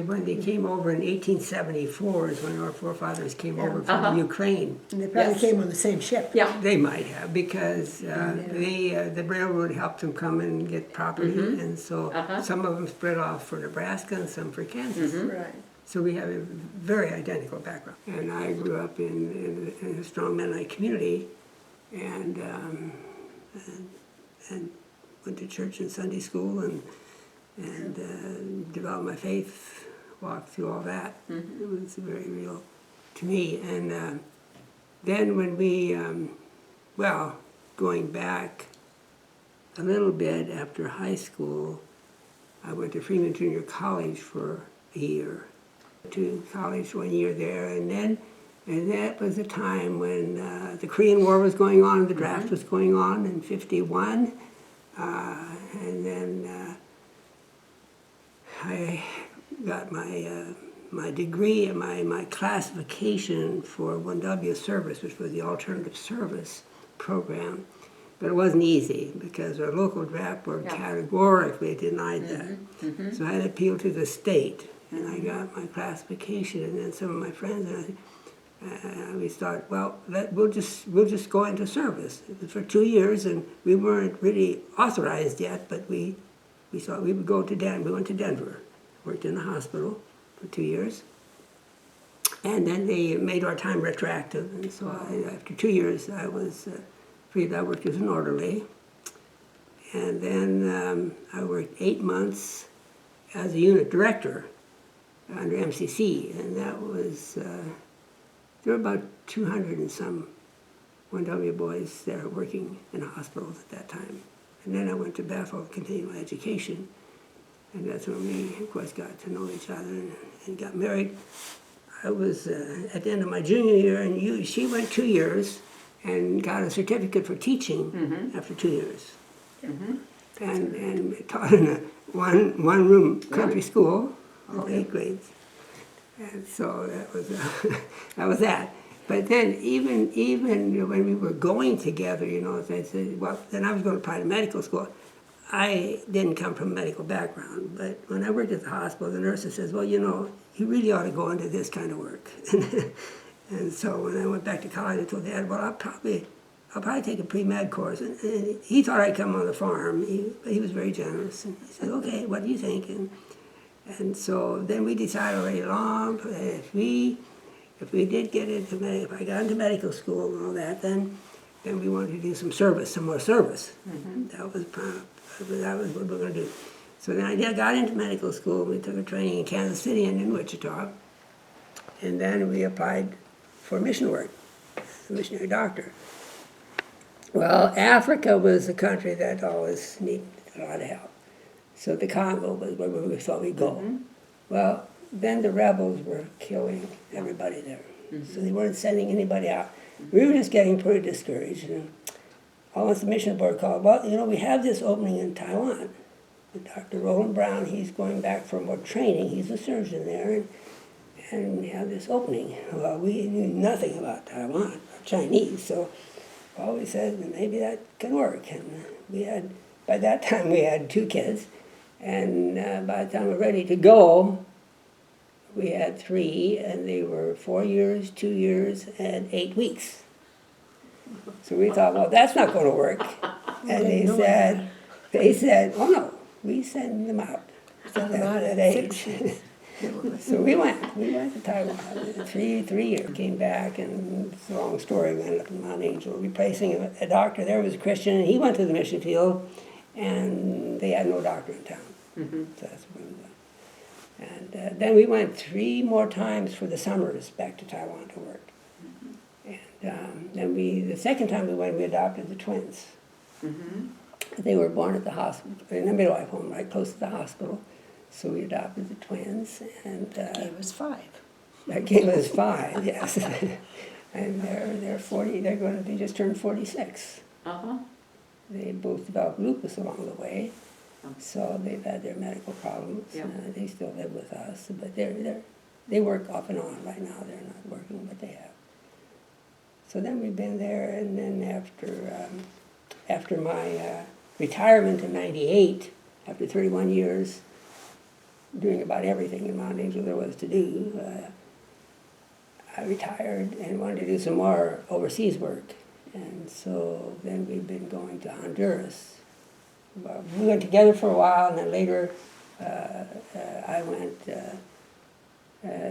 When they came over in 1874 is when our forefathers came over from Ukraine. And they probably came on the same ship. Yeah. They might have, because the railroad helped them come and get property, and so some of them spread off for Nebraska and some for Kansas. Right. So we have a very identical background. And I grew up in a strong Mennonite community, and went to church and Sunday school, and developed my faith, walked through all that. It was very real to me. And then when we, going back a little bit after high school, I went to Freeman Junior College for a year. To college 1 year there, and that was a time when the Korean War was going on, the draft was going on in '51, and then I got my degree and my classification for 1W service, which was the alternative service program. But it wasn't easy because our local draft board categorically denied that. So I had to appeal to the state, and I got my classification. And then some of my friends and we thought, well, we'll just go into service. It was for 2 years, and we weren't really authorized yet, but we thought we would go to Denver. We went to Denver, worked in the hospital for 2 years, and then they made our time retroactive. And so after 2 years, I was free. I worked as an orderly, and then I worked 8 months as a unit director under MCC, and that was there were about 200 and some 1W boys there working in hospitals at that time. And then I went to Bethel to continue my education, and that's when we, of course, got to know each other and got married. I was at the end of my junior year, and she went 2 years and got a certificate for teaching after 2 years. And taught in a one-room country school, all 8 grades. And so that was that. But then even when we were going together, they said, well, then I was going to apply to medical school. I didn't come from a medical background, but when I worked at the hospital, the nurses says, well, you really ought to go into this kind of work. And so when I went back to college, I told Dad, well, I'll probably take a pre-med course. And he thought I'd come on the farm. He was very generous. And he said, okay, what do you think? And so then we decided already long, if we did get into if I got into medical school and all that, then we wanted to do some more service. That was what we were going to do. So then I got into medical school. We took a training in Kansas City and in Wichita, and then we applied for mission work as a missionary doctor. Well, Africa was a country that always needed a lot of help. So the Congo was where we thought we'd go. Well, then the rebels were killing everybody there. So they weren't sending anybody out. We were just getting pretty discouraged. And all once the mission board called, well, we have this opening in Taiwan. And Dr. Roland Brown, he's going back for more training. He's a surgeon there, and we have this opening. Well, we knew nothing about Taiwan or Chinese, so we said maybe that can work. And by that time we had 2 kids. And by the time we were ready to go, we had 3, and they were 4 years, 2 years, and 8 weeks. So we thought, well, that's not going to work. And they said, oh no, we send them out. Send them out at age. So we went to Taiwan. 3 years, came back, and it's a long story. We ended up in Mount Angel, replacing a doctor there who was a Christian, and he went to the mission field, and they had no doctor in town. So that's where we went. And then we went 3 more times for the summers back to Taiwan to work. And then the second time we went, we adopted the twins. They were born at the hospital, in a midwife home right close to the hospital. So we adopted the twins, and Gave us 5. that gave us 5, yes. And they're 40. They just turned 46. They both developed lupus along the way, so they've had their medical problems. They still live with us, but they work off and on right now. They're not working, but they have. So then we've been there, and then after my retirement in '98, after 31 years, doing about everything in Mount Angel there was to do. I retired and wanted to do some more overseas work. And so then we've been going to Honduras. Well, we went together for a while, and then later I went,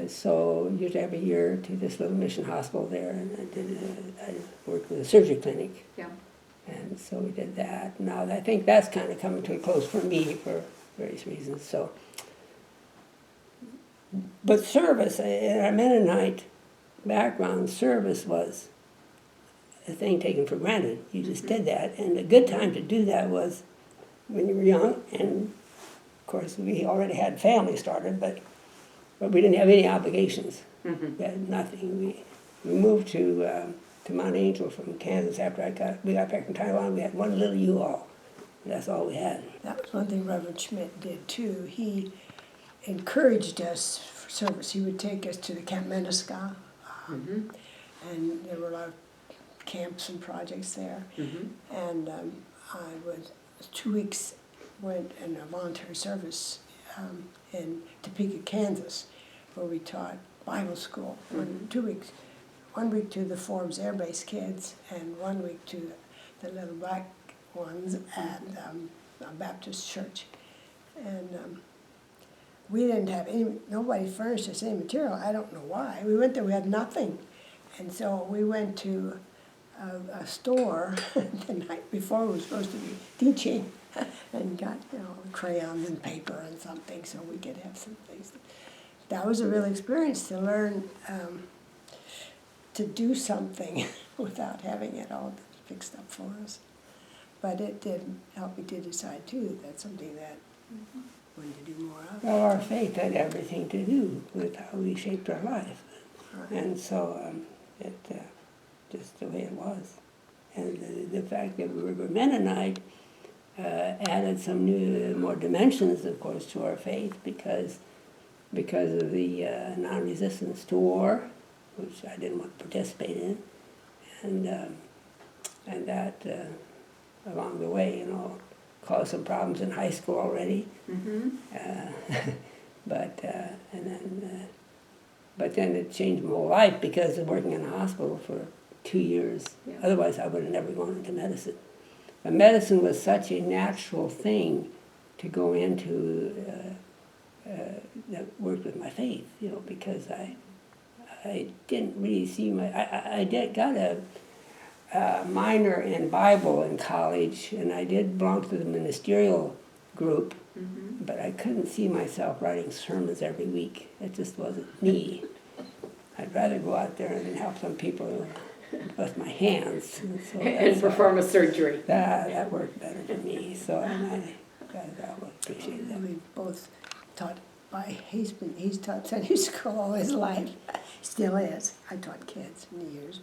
so usually every year, to this little mission hospital there, and I worked with a surgery clinic. Yeah. And so we did that. Now I think that's kind of coming to a close for me for various reasons. So, but service in our Mennonite background, service was a thing taken for granted. You just did that, and a good time to do that was when you were young. And of course, we already had family started, but we didn't have any obligations. We had nothing. We moved to Mount Angel from Kansas after we got back from Taiwan. We had one little U-Haul. That's all we had. That was one thing Reverend Schmidt did too. He encouraged us for service. He would take us to the Camp Menisca, and there were a lot of camps and projects there. And I was 2 weeks went in a voluntary service in Topeka, Kansas, where we taught Bible school. 2 weeks, 1 week to the Forbes Air Base kids, and 1 week to the little black ones at a Baptist church. And we didn't have nobody furnished us any material. I don't know why. We went there, we had nothing. And so we went to a store the night before we were supposed to be teaching and got, crayons and paper and something so we could have some things. That was a real experience to learn to do something without having it all fixed up for us. But it did help me to decide too that that's something that we wanted to do more of. Well, our faith had everything to do with how we shaped our life. Right. And so just the way it was. And the fact that we were Mennonite added some more dimensions, of course, to our faith because of the non-resistance to war, which I didn't want to participate in, and that along the way, caused some problems in high school already. But then it changed my whole life because of working in a hospital for 2 years. Yeah. Otherwise, I would have never gone into medicine. But medicine was such a natural thing to go into that worked with my faith, because I didn't really see I got a minor in Bible in college, and I did belong to the ministerial group, but I couldn't see myself writing sermons every week. It just wasn't me. I'd rather go out there and help some people with my hands. So And perform a surgery. that worked better for me, so I would appreciate that. We both taught he's taught Sunday school all his life, still is. I taught kids in the years.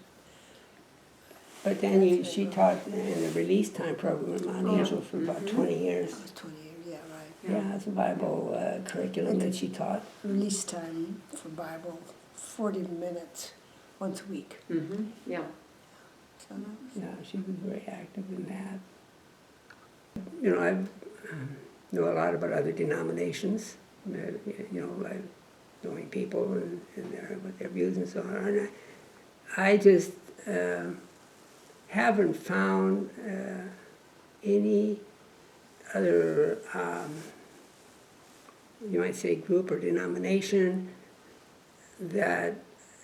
But then she taught in the release time program at Mount Angel for about 20 years. That was 20 years, yeah, right. Yeah, it's a Bible curriculum that she taught. Release time for Bible, 40 minutes once a week. Yeah. So that was, Yeah, she was very active in that. I know a lot about other denominations, like knowing people and what their views and so on. And I just haven't found any other, you might say, group or denomination that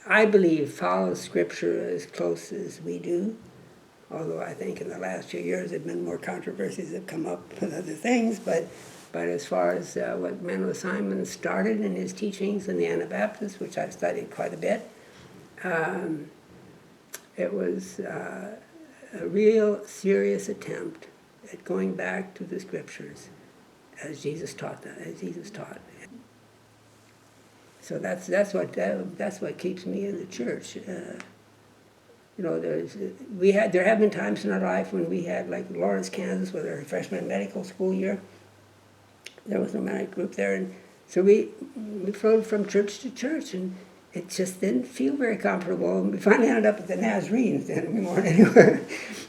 I believe follows Scripture as close as we do. Although I think in the last few years there have been more controversies that have come up with other things, but as far as what Menno Simon started in his teachings in the Anabaptists, which I've studied quite a bit, it was a real serious attempt at going back to the Scriptures as Jesus taught. So that's what keeps me in the church. There have been times in our life when we had, like Lawrence, Kansas, with our freshman medical school year. There was no Mennonite group there, and so we floated from church to church, and it just didn't feel very comfortable. And we finally ended up at the Nazarenes. Then we weren't anywhere.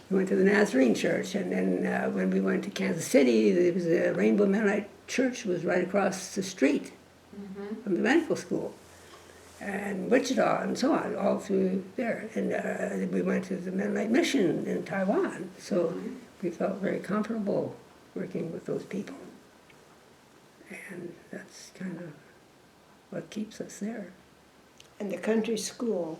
We went to the Nazarene church, and then when we went to Kansas City, there was a Rainbow Mennonite church was right across the street. from the medical school, and Wichita and so on, all through there. And we went to the Mennonite mission in Taiwan, so we felt very comfortable working with those people. And that's kind of what keeps us there. In the country school,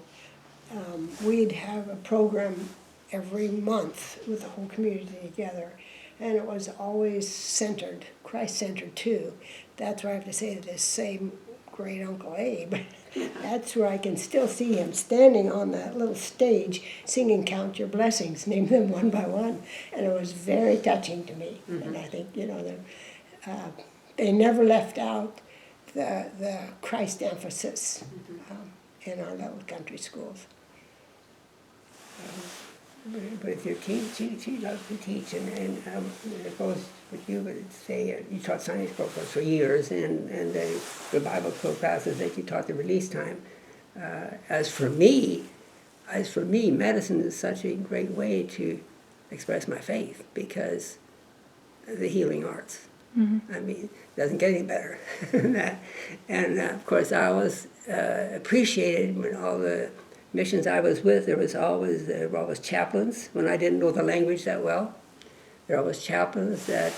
we'd have a program every month with the whole community together, and it was always centered, Christ-centered too. That's where I have to say this same great Uncle Abe, that's where I can still see him standing on that little stage singing Count Your Blessings, name them one by one, and it was very touching to me. And I think, they never left out the Christ emphasis in our little country schools. But your she loves to teach, and it goes with you, but say you taught Sunday school for years, and the Bible school classes that you taught the release time. As for me, medicine is such a great way to express my faith, because the healing arts. I mean, it doesn't get any better than that. And of course, I always appreciated when all the missions I was with, there were always chaplains when I didn't know the language that well. There were always chaplains that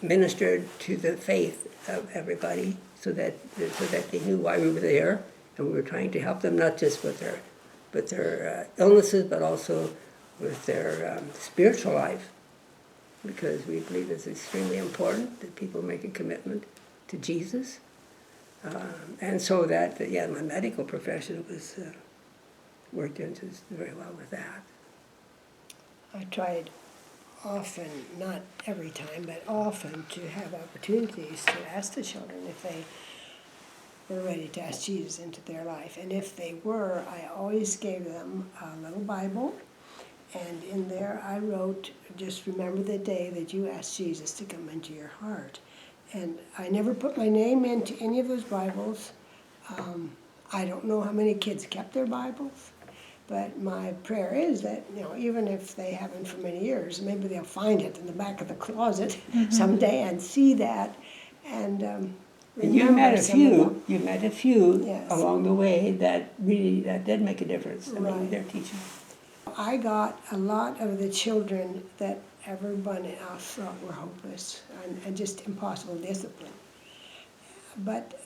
ministered to the faith of everybody, so that they knew why we were there, and we were trying to help them not just with their illnesses, but also with their spiritual life, because we believe it's extremely important that people make a commitment to Jesus. And so that, my medical profession was worked into very well with that. I tried often, not every time, but often, to have opportunities to ask the children if they were ready to ask Jesus into their life. And if they were, I always gave them a little Bible, and in there I wrote, just remember the day that you asked Jesus to come into your heart. And I never put my name into any of those Bibles. I don't know how many kids kept their Bibles, but my prayer is that, even if they haven't for many years, maybe they'll find it in the back of the closet someday and see that. And you met a few. You met a few Yes. along the way that did make a difference. I mean, Right. their teaching. I got a lot of the children that everybody else thought were hopeless and just impossible discipline. But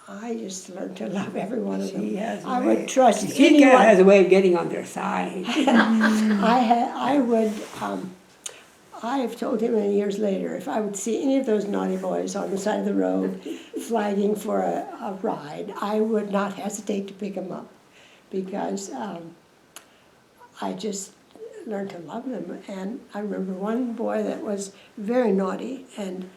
I just learned to love every one of them. She has a I way. would trust She anyone. has a way of getting on their side. I have told him many years later, if I would see any of those naughty boys on the side of the road flagging for a ride, I would not hesitate to pick them up, because I just learned to love them. And I remember one boy that was very naughty, and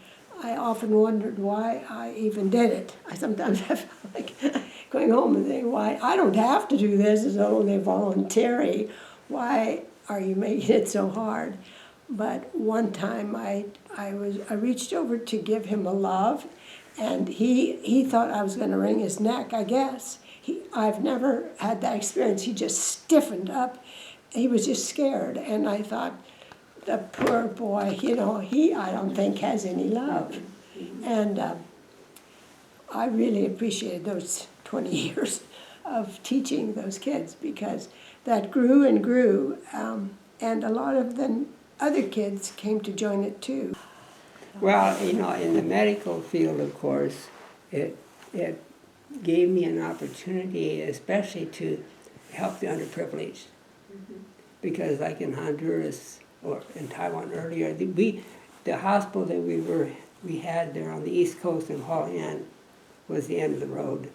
I often wondered why I even did it. I sometimes have like going home and saying, why, I don't have to do this, it's only voluntary. Why are you making it so hard? But one time I reached over to give him a love, and he thought I was going to wring his neck, I guess. I've never had that experience. He just stiffened up. He was just scared, and I thought, the poor boy, I don't think has any love. And I really appreciated those 20 years of teaching those kids, because that grew and grew, and a lot of the other kids came to join it too. Well, in the medical field, of course, it gave me an opportunity, especially to help the underprivileged. Because like in Honduras or in Taiwan earlier, the hospital that we had there on the East Coast in Hualien was the end of the road.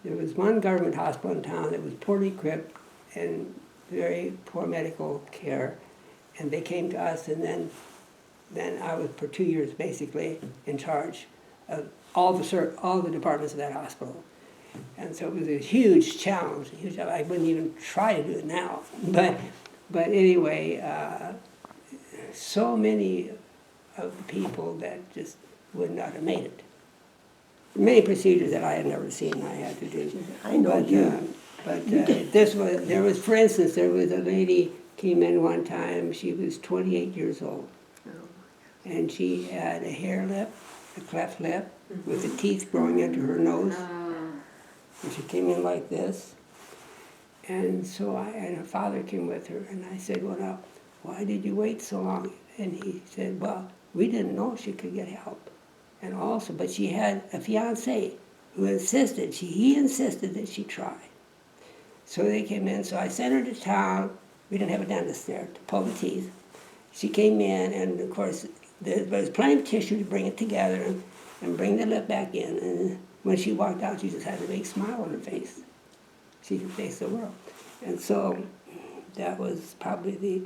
There was one government hospital in town that was poorly equipped and very poor medical care, and they came to us, and then I was for 2 years basically in charge of all the departments of that hospital. And so it was a huge challenge. I wouldn't even try to do it now. But anyway, so many of the people that just would not have made it. Many procedures that I had never seen I had to do. I know For instance, there was a lady came in one time. She was 28 years old, and she had a hair lip a cleft lip, with the teeth growing into her nose. And she came in like this. And so and her father came with her, and I said, well, now, why did you wait so long? And he said, well, we didn't know she could get help. And also, but she had a fiancé who insisted, he insisted that she try. So they came in, so I sent her to town. We didn't have a dentist there to pull the teeth. She came in, and of course, there was plenty of tissue to bring it together and bring the lip back in. And when she walked out, she just had a big smile on her face. She could face the world. And so that was probably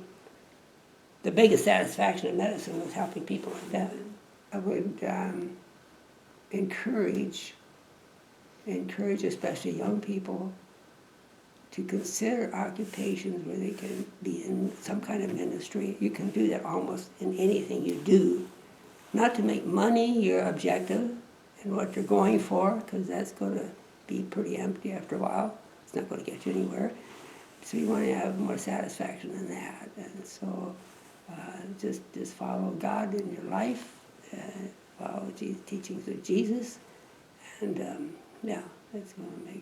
the biggest satisfaction in medicine, was helping people like that. I would encourage especially young people to consider occupations where they can be in some kind of ministry. You can do that almost in anything you do. Not to make money your objective and what you're going for, because that's going to be pretty empty after a while. It's not going to get you anywhere. So you want to have more satisfaction than that. And so just follow God in your life, follow the teachings of Jesus, and yeah, that's going to make